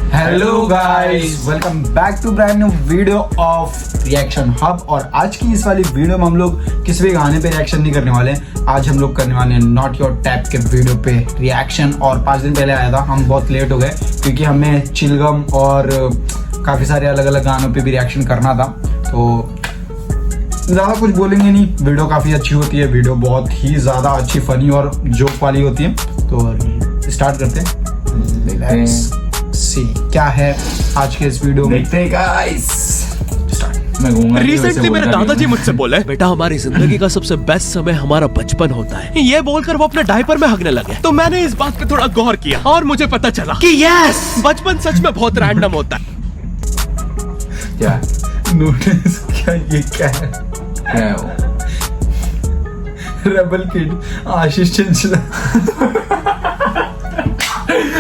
Hello guys, welcome back to brand new video of reaction hub. और आज की इस वाली वीडियो में हम लोग किसी भी गाने पे रिएक्शन नहीं करने वाले हैं। आज हम लोग करने वाले हैं नॉट योर टाइप के वीडियो पे रिएक्शन। और 5 दिन पहले आया था, हम बहुत लेट हो गए क्योंकि हमें चिलगम और काफ़ी सारे अलग अलग गानों पे भी रिएक्शन करना था। तो ज़्यादा कुछ बोलेंगे नहीं, वीडियो काफ़ी अच्छी होती है, वीडियो बहुत ही ज़्यादा अच्छी फनी और जोक वाली होती है। तो स्टार्ट करते हैं, क्या है आज के इस वीडियो में, देखते हैं गाइस। रिसेंटली मेरे दादाजी मुझसे बोले, बेटा हमारी जिंदगी का सबसे बेस्ट समय हमारा बचपन होता है। ये बोलकर वो अपने डायपर में हगने लगे। तो मैंने इस बात पे थोड़ा गौर किया और मुझे पता चला कि यस, बचपन सच में बहुत रैंडम होता है। क्या नोटिस, क्या ये क्या है? क्या है वो? रेबल किड आशीष चंचला।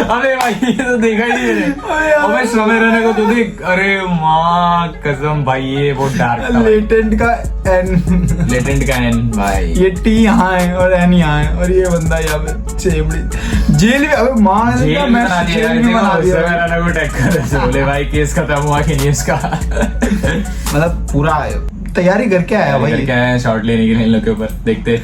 अरे भाई ये तो देखा ही नहीं मैंने। अबे समय रहने को तो देख। अरे माँ कसम भाई, ये बहुत डार्क था। लेटेंट का एन भाई, ये टी यहाँ है और एन यहाँ है और ये बंदा यहाँ पे चेबड़ी जेल में। अबे माँ जेल में बना दिया। बोले भाई केस खत्म हुआ कि नहीं इसका। मतलब पूरा तैयारी करके आया भाई। क्या है शॉट लेने के लिए इन लोग के ऊपर, देखते।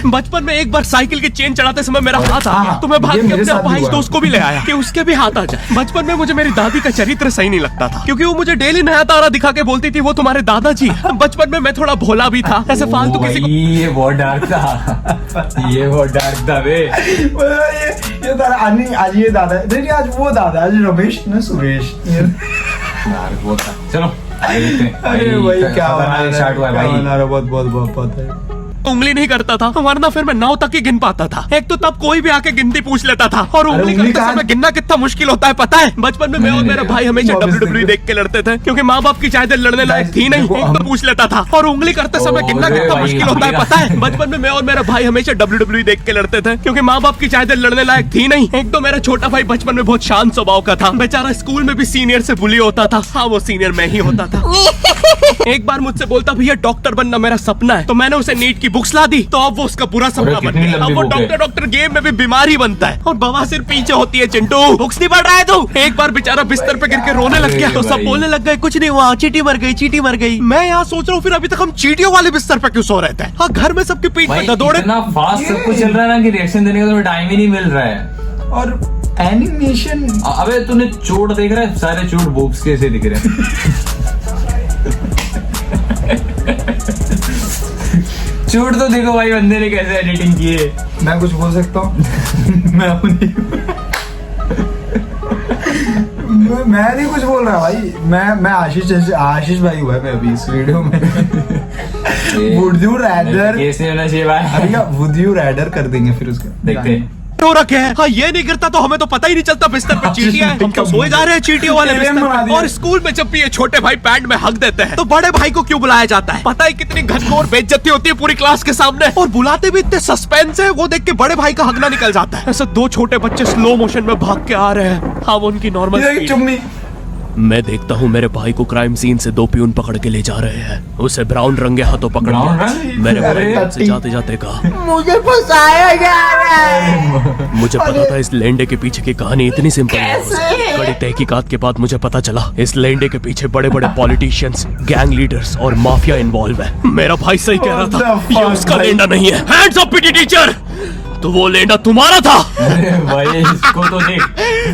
बचपन में एक बार साइकिल की चेन चढ़ाते समय मेरा हाथ आ गया, तो मैं भाग के अपने भाई दोस्त को भी ले आया कि उसके भी हाथ आ जाए। बचपन में मुझे मेरी दादी का चरित्र सही नहीं लगता था क्योंकि वो मुझे डेली नया तारा दिखा के बोलती थी वो तुम्हारे दादाजी। बचपन में मैं थोड़ा भोला भी था, ऐसे फालतू किसी को। ये बहुत डार्क था। ये बहुत डार्क था बे। ये तारा आज ये दादा है, आज वो दादा, आज रमेश न सुरेश। डार्क बहुत था। चलो अरे भाई क्या स्टार्ट हुआ भाई। बहुत है। उंगली नहीं करता था, वरना फिर मैं 9 तक ही गिन पाता था। एक तो तब कोई भी आके गिनती पूछ लेता था, और उंगली करते समय गिनना कितना मुश्किल होता है पता है। बचपन में मैं और मेरा भाई हमेशा WWE देख के लड़ते थे क्योंकि माँ बाप की चाहते लड़ने लायक थी नहीं। एक तो पूछ लेता था, और उंगली करते समय गिनना कितना मुश्किल होता है पता है। बचपन में मैं और मेरा भाई हमेशा WWE देख के लड़ते थे क्योंकि माँ बाप की चाहते लड़ने लायक थी नहीं। एक तो मेरा छोटा भाई बचपन में बहुत शांत स्वभाव का था, बेचारा स्कूल में भी सीनियर से बुली होता था। हाँ, वो सीनियर मैं ही होता था। एक बार मुझसे बोलता, भैया डॉक्टर बनना मेरा सपना है। तो मैंने उसे नीट की बुक्स ला दी, तो अब वो उसका पूरा सपना बन गया। अब वो डॉक्टर गेम में भी बीमारी बनता है और बवासीर पीछे होती है। चिंटू बुक्स नहीं पढ़ रहा है तू? एक बार बेचारा बिस्तर पे गिर के रोने लग गया, तो सब बोलने लग गए कुछ नहीं हुआ, चींटी मर गई। मैं यहाँ सोच रहा हूँ फिर अभी तक हम चींटियों वाले बिस्तर पे क्यों सो रहे थे? हाँ, घर में सबकी पीठ पे दौड़े। इतना फास्ट सब कुछ चल रहा है ना कि रिएक्शन देने का तो टाइम ही नहीं मिल रहा है। और एनिमेशन, अबे तूने चोट देख रहा है? सारे चोट बोब्स के ऐसे दिख रहे हैं। चोट तो देखो भाई बंदे ने कैसे एडिटिंग की है। मैं कुछ बोल सकता हूँ? मैं नहीं कुछ बोल रहा भाई। मैं आशीष भाई हुआ है मैं अभी इस वीडियो में। वुड यू रैदर केस नहीं होना चाहिए भाई। वुड यू रैदर कर देंगे फिर उसके देखते हैं। तो रखे हैं। हाँ, ये नहीं गिरता तो हमें तो पता ही नहीं चलता बिस्तर पे चींटियां हैं। हम तो सोए जा रहे हैं चींटियों वाले बिस्तर पे। और स्कूल में जब भी ये छोटे भाई पैंट में हक देते हैं तो बड़े भाई को क्यों बुलाया जाता है? पता है कितनी घनघोर बेइज्जती होती है पूरी क्लास के सामने। और बुलाते भी इतने सस्पेंस है, वो देख के बड़े भाई का हगना निकल जाता है। ऐसे 2 छोटे बच्चे स्लो मोशन में भाग के आ रहे हैं। हाँ, वो उनकी नॉर्मल स्पीड। मैं देखता हूँ मेरे भाई को क्राइम सीन से 2 पियून पकड़ के ले जा रहे हैं। उसे ब्राउन रंगे हाथों पकड़ के मेरे भाई से जाते जाते कहा, मुझे फंसाया जा रहा है। मुझे पता था इस लेंडे के पीछे की कहानी इतनी सिंपल है। बड़ी तहकीकात के बाद मुझे पता चला इस लेंडे के पीछे बड़े बड़े पॉलिटिशियंस, गैंग लीडर्स और माफिया इन्वॉल्व है। मेरा भाई सही कह रहा था, ये उसका लेंडा नहीं है। हैंड्स अप पीटी टीचर, तो वो लेंडा तुम्हारा था। अरे भाई इसको तो देख।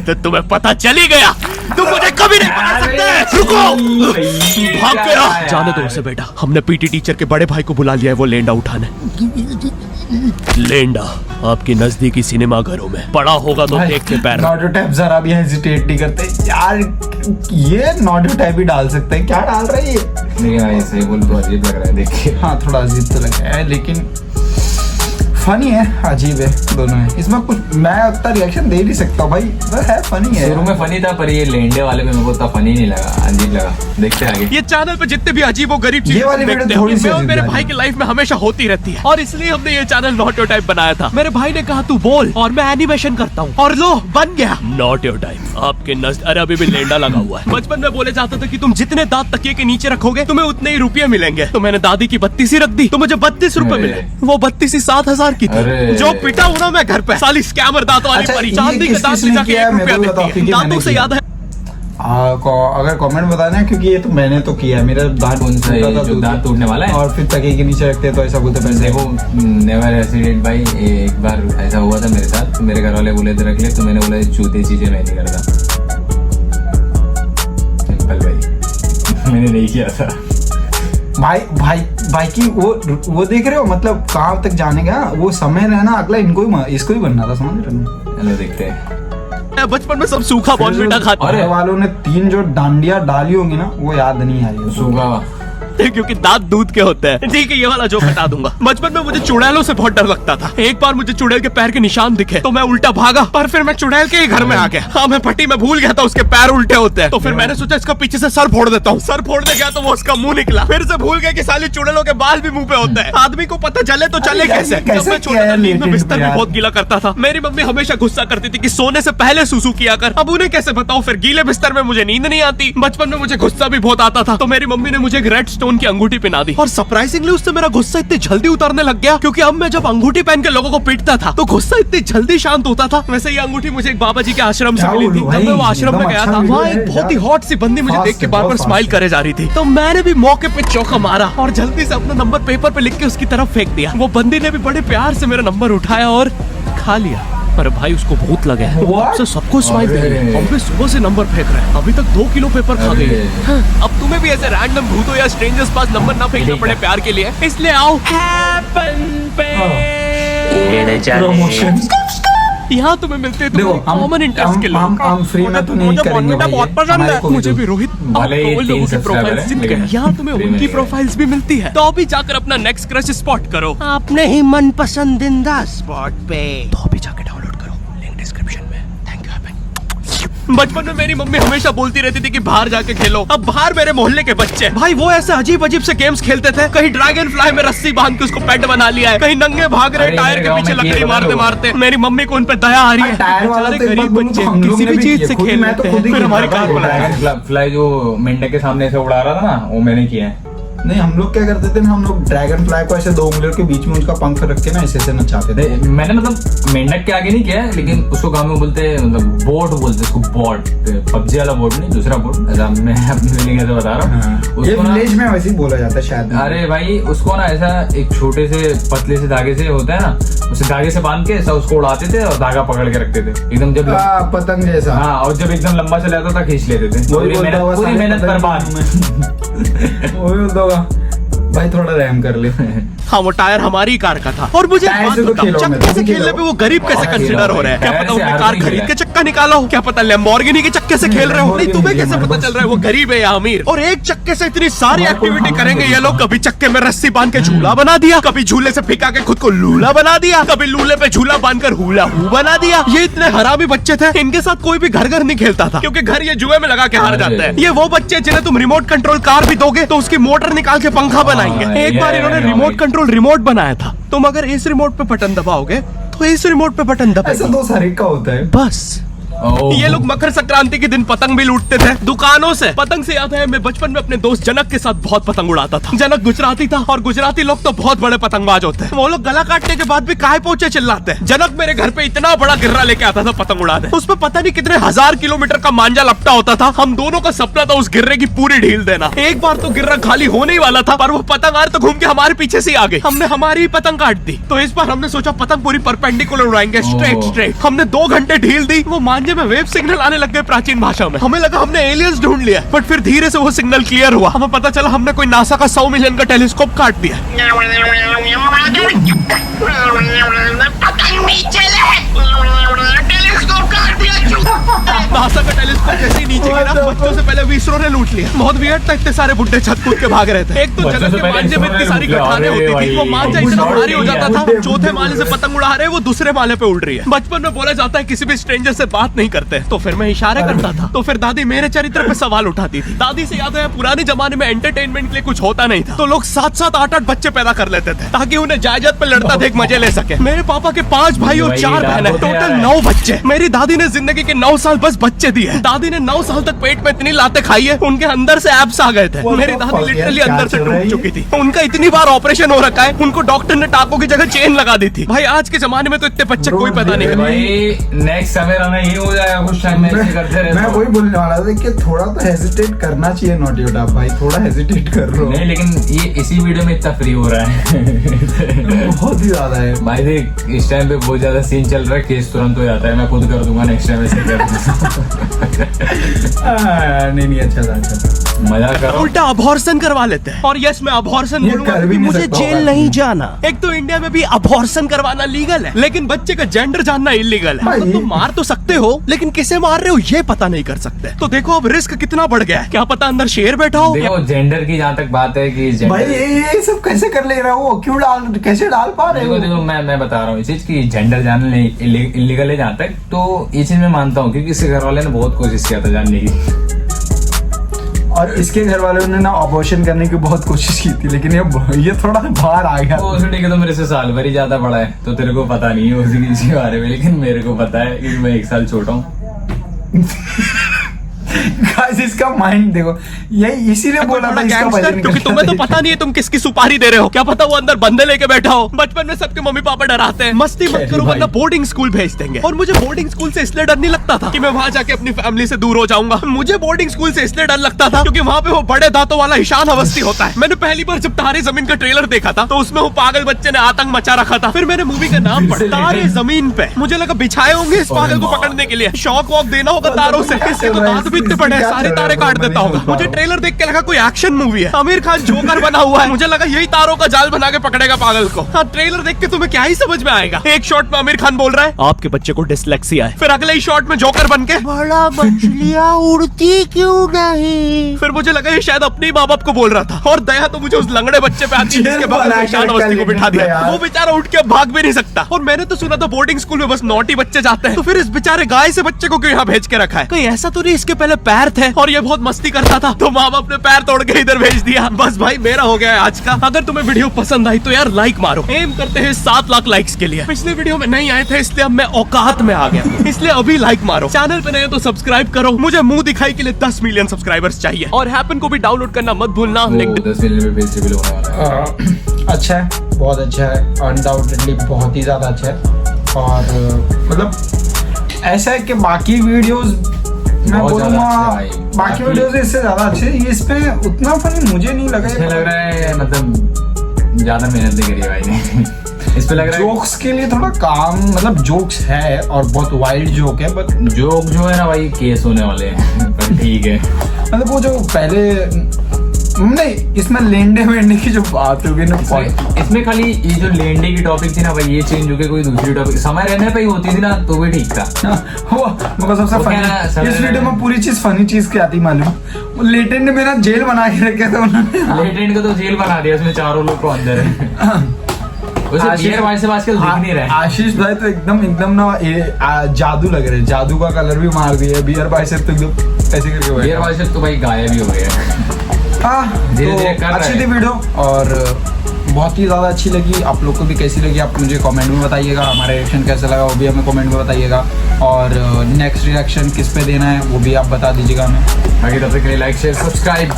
तो तुम्हें पता चल ही गया, तुम मुझे कभी नहीं बता सकते। रुको, भाग गया। जाने दो उसे बेटा, हमने पीटी टीचर के बड़े भाई को बुला लिया है वो लेंडा उठाने। लेंडा आपकी नजदीकी सिनेमा घरों में पड़ा होगा तो देख के पैर। नॉट टाइप जरा भी हेजिटेट नहीं करते यार। ये नॉट टाइप ही डाल सकते हैं, क्या डाल रहे हैं ये? नहीं ऐसे बोल तो अजीब लग रहा है देख के। हाँ, थोड़ा अजीब तो लग रहा है लेकिन फनी है, अजीब है, दोनों है। इसमें कुछ मैं उतना रिएक्शन दे नहीं सकता भाई, बस है फनी है। शुरू में फनी था पर ये लेंडे वाले में मेरे को उतना फनी नहीं लगा, अजीब लगा। देखते आगे। ये चैनल पे जितने भी अजीब और गरीब चीजें देखते हैं, मैं और मेरे भाई की लाइफ में हमेशा होती रहती है, और इसलिए हमने ये चैनल नॉट योर टाइप बनाया था। मेरे भाई ने कहा तू बोल और मैं एनिमेशन करता हूँ, और लो बन गया नॉट योर टाइप। आपके नजर अरे अभी भी लेंडा लगा हुआ है। बचपन में बोले जाता था कि तुम जितने दांत तकिए के नीचे रखोगे तुम्हें उतने ही रुपये मिलेंगे। तो मैंने दादी की 32 रख दी तो मुझे 32 रुपए मिले। वो 32 7,000 की थी। जो पिटा हूँ ना मैं घर पे, साली स्कैमर दांत वाली परी, चांदी के दांत ले जाके 1 रुपया देती है। दांतों से याद है अगर कमेंट बताना, क्योंकि ये तो मैंने तो किया है, मेरा दांत कौन सा टूटा ये था जो दांत टूटने वाला है? और फिर तकिए के नीचे रखते हैं तो ऐसा बोलते पैसे। देखो नेवर एसिडेंट भाई, एक बार ऐसा हुआ था मेरे साथ, तो मेरे घर वाले बोले थे रख ले, तो मैंने बोला चूती चीजें मैं नहीं करता। सिंपल भाई मैंने नहीं किया था भाई की वो देख रहे हो, मतलब कहाँ तक जाने का वो समय रहना, अगला इसको ही बनना था, समझ रहे हो? चलो देखते हैं। मैं बचपन में सब सूखा बॉर्नविटा खाता घर वालों ने 3 जो डांडिया डाली होंगी ना, वो याद नहीं आ रही है। सूगा क्योंकि दांत दूध के होते हैं। ठीक है, ये वाला जोक हटा दूंगा। बचपन में मुझे चुड़ैलों से बहुत डर लगता था। एक बार मुझे चुड़ैल के पैर के निशान दिखे तो मैं उल्टा भागा, पर फिर मैं चुड़ैल के ही घर में आ गया। हाँ, मैं फटी में भूल गया था उसके पैर उल्टे होते हैं, तो फिर मैंने सोचा इसका पीछे से सर फोड़ देता हूँ। सर फोड़ने गया तो वो उसका मुंह निकला। फिर से भूल गया कि साली चुड़ैलों के बाल भी मुंह पे होते हैं। आदमी को पता चले तो चले कैसे? जब मैं छोटा था, नींद में बिस्तर भी बहुत गीला करता था। मेरी मम्मी हमेशा गुस्सा करती थी कि सोने से पहले सुसु किया कर। अब उन्हें कैसे बताऊं, फिर गीले बिस्तर में मुझे नींद नहीं आती। बचपन में मुझे गुस्सा भी बहुत आता था, तो मेरी मम्मी ने मुझे एक रेड स्टोन की अंगूठी पहना दी, और सरप्राइजिंगली उससे मेरा गुस्सा इतनी जल्दी उतरने लग गया, क्योंकि अब मैं जब अंगूठी पहन के लोगों को पीटता था तो गुस्सा इतनी जल्दी शांत होता था। वैसे ये अंगूठी मुझे एक बाबा जी के आश्रम से मिली थी। जब मैं वो आश्रम में गया था, वहाँ एक बहुत ही हॉट सी बंदी मुझे देख के बार बार स्माइल करे जा रही थी, तो मैंने भी मौके पे चौका मारा और जल्दी से अपना नंबर पेपर पे लिख के उसकी तरफ फेंक दिया। वो बंदी ने भी बड़े प्यार से मेरा नंबर उठाया और खा लिया। पर भाई उसको भूत लगे है, वो आपसे सबको स्माइल दे रही है। हम भी सुबह से नंबर फेंक रहे हैं, अभी तक 2 किलो पेपर खा गई है। हाँ, अब तुम्हें भी ऐसे रैंडम भूतों या स्ट्रेंजर्स पास नंबर ना फेंकना पड़े प्यार के लिए, इसलिए आओ हैपन पे। यहाँ तुम्हें मिलते हैं कॉमन इंटरेस्ट के लोग। हम फ्री में तो नहीं मुझे करेंगे बॉर्नविटा बहुत पसंद है, मुझे भी रोहित। भले ही 3 लोगों की सब्सक्राइबर प्रोफाइल्स हैं, दिख लेकिन गए। यहाँ तुम्हें फ्री में उनकी नहीं प्रोफाइल्स भी मिलती है, तो अभी जाकर अपना नेक्स्ट क्रश स्पॉट करो अपने ही मन पसंदीदा स्पॉट पे। तो अभी जाके डाउनलोड करो, लिंक डिस्क्रिप्शन में। Thank you. बचपन में मेरी मम्मी हमेशा बोलती रहती थी कि बाहर जाके खेलो। अब बाहर मेरे मोहल्ले के बच्चे भाई वो ऐसे अजीब अजीब से गेम्स खेलते थे। कहीं ड्रैगन फ्लाई में रस्सी बांध के उसको पेट बना लिया है, कहीं नंगे भाग रहे टायर के पीछे लकड़ी मारते मारते। मेरी मम्मी को उन पे दया आ रही है। टायर वाला बेचारे तो एक बात गरीब बोलूं बच्चे तो हम लोग किसी ने भी भी चीज किया। से खुद खेल मैं तो लेते खुद हैं, ही फिर खेलता हमारी था। कार बनाया। ड्रैगन फ्लाई जो मेंढक के सामने से उड़ा रहा था ना, वो मैंने किया है। नहीं, हम लोग क्या करते थे ना, हम लोग ड्रैगन फ्लाई को ऐसे 2 उंगलियों के बीच में उसका पंख रख के ना ऐसे नचाते थे। मैंने मतलब मेंढक के आगे नहीं किया है, लेकिन उसको गाँव में बोलते हैं, मतलब बोट बोलते हैं उसको, बोट। पबजी वाला बोट नहीं, दूसरा बोट। ऐसा मैं अपनी फीलिंग से बता रहा हूँ। ये उसको ना, विलेज में वैसे ही बोला जाता है शायद। अरे भाई उसको ना ऐसा एक छोटे से पतले से धागे से होता है ना, उसे धागे से बांध के ऐसा उसको उड़ाते थे और धागा पकड़ के रखते थे एकदम। जब पतंग जैसा। हाँ, और जब एकदम लंबा चला जाता था खींच लेते थे। पूरी मेहनत बर्बाद। वही बोलता होगा भाई, थोड़ा रहम कर ले। हाँ, वो टायर हमारी कार का था। और मुझे टायर से तो खेलो, चक्के से खेलने पे वो गरीब कैसे कंसिडर हो रहे हैं? क्या पता उनने कार खरीद के चक्का निकाला हो, क्या पता लैम्बोर्गिनी के चक्के से खेल रहे हो। नहीं, तुम्हें कैसे पता चल रहा है वो गरीब है या अमीर? और एक चक्के से इतनी सारी एक्टिविटी करेंगे ये लोग। कभी चक्के में रस्सी बांध के झूला बना दिया, कभी झूले से फिका के खुद को लूला बना दिया, कभी लूले पे झूला बांधकर हुला हू बना दिया। ये इतने हरामी बच्चे थे, इनके साथ कोई भी घर नहीं खेलता था, क्योंकि घर ये जुए में लगा के हार जाते हैं। ये वो बच्चे जिन्हें तुम रिमोट कंट्रोल कार भी दोगे तो उसकी मोटर निकाल के पंखा बनाएंगे। एक बार इन्होंने रिमोट कंट्रोल रिमोट बनाया था। तुम अगर इस रिमोट पे बटन दबाओगे तो इस रिमोट पे बटन ऐसा दबाओगे, 2 सारी का होता है बस। ये लोग मकर संक्रांति के दिन पतंग भी लूटते थे दुकानों से। पतंग से याद है, मैं बचपन में अपने दोस्त जनक के साथ बहुत पतंग उड़ाता था। जनक गुजराती था और गुजराती लोग तो बहुत बड़े पतंगबाज होते हैं। वो लोग गला काटने के बाद भी काहे पहुंचे चिल्लाते हैं। जनक मेरे घर पे इतना बड़ा गिर्रा लेके आता था पतंग उड़ाने। उसमें पता नहीं कितने 1000 किलोमीटर का मांझा लपटा होता था। हम दोनों का सपना था उस गिर्रे की पूरी ढील देना। एक बार तो गिर्रा खाली होने ही वाला था, पर वो पतंग आर तो घूम के हमारे पीछे से आ गई। हमने हमारी ही पतंग काट दी। तो इस बार हमने सोचा पतंग पूरी परपेंडिकुलर उड़ाएंगे, स्ट्रेट। हमने 2 घंटे ढील दी, वो मांझे में वेव सिग्नल आने लग गए प्राचीन भाषा में। हमें लगा हमने एलियंस ढूंढ लिया, बट फिर धीरे से वो सिग्नल क्लियर हुआ। हमें पता चला हमने कोई नासा का 100 मिलियन का टेलीस्कोप काट दिया। पतंग नीचे ले, टेलीस्कोप काट दिया। नासा का टेलीस्कोप जैसे ही नीचे गिरा, बच्चों से पहले विसरो ने लूट लिया। बहुत वियर्ड था, इतने सारे बुड्ढे छत कूद के भाग रहे थे। एक तो जनक के मांझे में इतनी सारी गठाने होती थी, वो मांझा इतना भारी हो जाता था, चौथे माले से पतंग उड़ा रहे, वो दूसरे माले पे उड़ रही है। बचपन में बोला जाता है किसी भी स्ट्रेंजर से बात नहीं करते, तो फिर मैं इशारे करता था। तो फिर दादी मेरे चरित्र पे सवाल उठाती थी। दादी से याद है, पुराने जमाने में एंटरटेनमेंट के लिए कुछ होता नहीं था, तो लोग 7-7, 8-8 बच्चे पैदा कर लेते थे ताकि उन्हें जायदाद पे लड़ता देख मजे ले सके। मेरे पापा के 5 भाई और 4 बहनें, टोटल 9 बच्चे। मेरी दादी ने जिंदगी के 9 साल बस बच्चे दिए। दादी ने 9 साल तक पेट में इतनी लाते खाई है, उनके अंदर से एब्स आ गए थे। What मेरी the दादी fuck, लिटरली यार, अंदर से क्या चल रहा टूट है चुकी थी। उनका इतनी बार ऑपरेशन हो रखा है, उनको डॉक्टर ने टाकों की जगह चेन लगा दी थी। भाई आज के जमाने में तो इतने बच्चे Bro, कोई पता नहीं करता। भाई नेक्स्ट समय आना ये हो जाएगा कुछ टाइम में ऐसे करते रहे मैं तो। वही बोलने वाला था कि थोड़ा तो हेजिटेट करना चाहिए नॉट योर टैप भाई, थोड़ा हेजिटेट कर रहे हो। नहीं लेकिन ये इसी वीडियो में इतना फ्री हो रहा है बहुत ही ज्यादा है भाई देख इस टाइम पे बहुत ज्यादा सीन चल रहा है, केस तुरंत हो जाता है। मैं खुद कर दूंगा नेक्स्ट टाइम ऐसे कर नहीं अच्छा था, अच्छा था। मजा करो। उल्टा अबॉर्शन करवा लेते हैं। और यस मैं अबॉर्शन ये बोलूंगा कर भी क्योंकि नहीं मुझे सकता जेल होगा। नहीं जाना। एक तो इंडिया में भी अबॉर्शन करवाना लीगल है, लेकिन बच्चे का जेंडर जानना इलीगल है। भाई। मतलब तुम मार तो सकते हो, लेकिन किसे मार रहे हो ये पता नहीं कर सकते। तो देखो अब रिस्क कितना बढ़ गया है। क्या पता अंदर शेर बैठा हो। देखो जेंडर की जहाँ तक बात है कि भाई जेंडर ये सब कैसे कर ले रहा हो, क्यों कैसे डाल पा रहे देखो हो? देखो मैं बता रहा हूँ इस चीज की जेंडर जानना इलीगल है जहाँ तक, तो ये चीज मैं मानता हूँ क्योंकि इसके घर वाले ने बहुत कोशिश किया था जानने की। और इसके घर वालों ने ना अबॉर्शन करने की बहुत कोशिश की थी, लेकिन ये थोड़ा बाहर आ गया। वो ठीक है, तो मेरे से साल भर ही ज्यादा बड़ा है, तो तेरे को पता नहीं है उसी चीज के बारे में, लेकिन मेरे को पता है क्योंकि मैं 1 साल छोटा हूँ। गाइस इसका माइंड देखो, यही इसीलिए बोला था इसका गैंगस्टर, वजन क्योंकि निकलता तुम्हें तो है। पता नहीं है तुम किसकी सुपारी दे रहे हो। क्या पता वो अंदर बंदे लेके बैठा हो। बचपन में सबके मम्मी पापा डराते हैं, मस्ती मत करो भाई। वरना बोर्डिंग स्कूल भेज देंगे। और मुझे बोर्डिंग स्कूल से इसलिए डर नहीं लगता था कि मैं वहां जाके अपनी फैमिली से दूर हो जाऊंगा। मुझे बोर्डिंग स्कूल से इसलिए डर लगता था क्योंकि वहां पे वो बड़े दांतों वाला ईशान अवस्थी होता है। मैंने पहली बार जब तारे जमीन का ट्रेलर देखा था तो उसमें वो पागल बच्चे ने आतंक मचा रखा था। फिर मैंने मूवी का नाम पढ़ा तारे जमीन पे। मुझे लगा बिछाए होंगे इस पागल को पकड़ने के लिए, शॉक वॉक देना होगा तारों से। इसके तो दांत भी इतने बड़े हैं, सारे तारे काट देता होगा। मुझे ट्रेलर देख के लगा कोई एक्शन मूवी है, आमिर खान जोकर बना हुआ है। मुझे लगा यही तारों का जाल बना के पकड़ेगा पागल को। हाँ ट्रेलर देख के तुम्हें क्या ही समझ में आएगा। एक शॉट में आमिर खान बोल रहा है आपके बच्चे को डिसलेक्सिया है, फिर अगले ही शॉट में जोकर बन के बड़ा मछलियां उड़ती क्यों नहीं। फिर मुझे लगा ये शायद अपने माँ बाप को बोल रहा था। और दया तो मुझे उस लंगड़े बच्चे पे आती है जिसके बगल में ईशान अवस्थी को बिठा दिया। वो बेचारा उठ के भाग भी नहीं सकता। और मैंने तो सुना था बोर्डिंग स्कूल में बस नॉटी बच्चे जाते हैं, तो फिर इस बेचारे गाय से बच्चे को क्यों यहाँ भेज के रखा है। कहीं ऐसा तो नहीं इसके पहले पैर थे और ये बहुत मस्ती करता था तो माँ बाप ने पैर तोड़ के इधर भेज दिया। बस भाई मेरा हो गया है आज का। अगर तुम्हें वीडियो पसंद आई तो यार लाइक मारो। एम करते हैं 7 लाख लाइक्स के लिए। पिछले वीडियो में नहीं आए थे इसलिए अब मैं औकात में आ गया, इसलिए अभी लाइक मारो। चैनल पे नए हो तो सब्सक्राइब करो। मुझे मुंह दिखाई के लिए 10 मिलियन सब्सक्राइबर्स चाहिए। और हैपन को भी डाउनलोड करना मत भूलना। लिंक 10 मिनट में बेसिकली होने वाला है। अच्छा है, बहुत अच्छा है, अनडाउटेडली बहुत ही ज्यादा अच्छा है। और मतलब ऐसा है कि बाकी वीडियोस मैं बहुत ज्यादा बोलूँगा अच्छे भाई। बाकी बाकी- वीडियोस इससे ज्यादा अच्छे हैं। ये इसमें उतना फनी मुझे नहीं लगा। इसमें लग रहा है मतलब ज्यादा मेहनत नहीं करी है भाई ने। इस पे लग रहा है जोक्स के लिए थोड़ा काम, मतलब जोक्स है और बहुत वाइल्ड जोक है, बट जोक जो है ना भाई केस होने वाले हैं पर ठीक है। मतलब वो जो पहले नहीं, इसमें लेंडे वेंडे की जो बात होगी ना, इसमें खाली ये जो लेंडे की टॉपिक थी ना भाई, ये चेंज होके कोई दूसरी टॉपिक समय रहने पे ही होती थी ना तो भी ठीक था। वो मतलब सबसे वो क्या है, फनी समय इस वीडियो में पूरी चीज फनी चीज क्या आती मालूम, वो लेटेंट ने मेरा जेल बना के रखा था उन्होंने। लेटेंट को तो जेल बना दिया, उसमें 4 लोग को अंदर है। उसे बियर भाई से आजकल दिख नहीं रहा है। आशीष भाई तो एकदम ना जादू लग रहे हैं, जादू का कलर भी मार दिया। बियर भाई से तो एकदम ऐसे करके बैठा। बियर भाई से तो भाई गायब ही हो गया। हाँ, धीरे-धीरे तो कर रहे अच्छी हैं। थी वीडियो और बहुत ही ज़्यादा अच्छी लगी। आप लोग को भी कैसी लगी आप मुझे कमेंट में बताइएगा। हमारा रिएक्शन कैसा लगा वो भी हमें कमेंट में बताइएगा। और नेक्स्ट रिएक्शन किस पे देना है वो भी आप बता दीजिएगा हमें। बाकी तब तक के लिए लाइक शेयर सब्सक्राइब।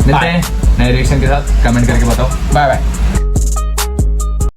मिलते हैं नए रिएक्शन के साथ, कमेंट करके बताओ। Bye bye.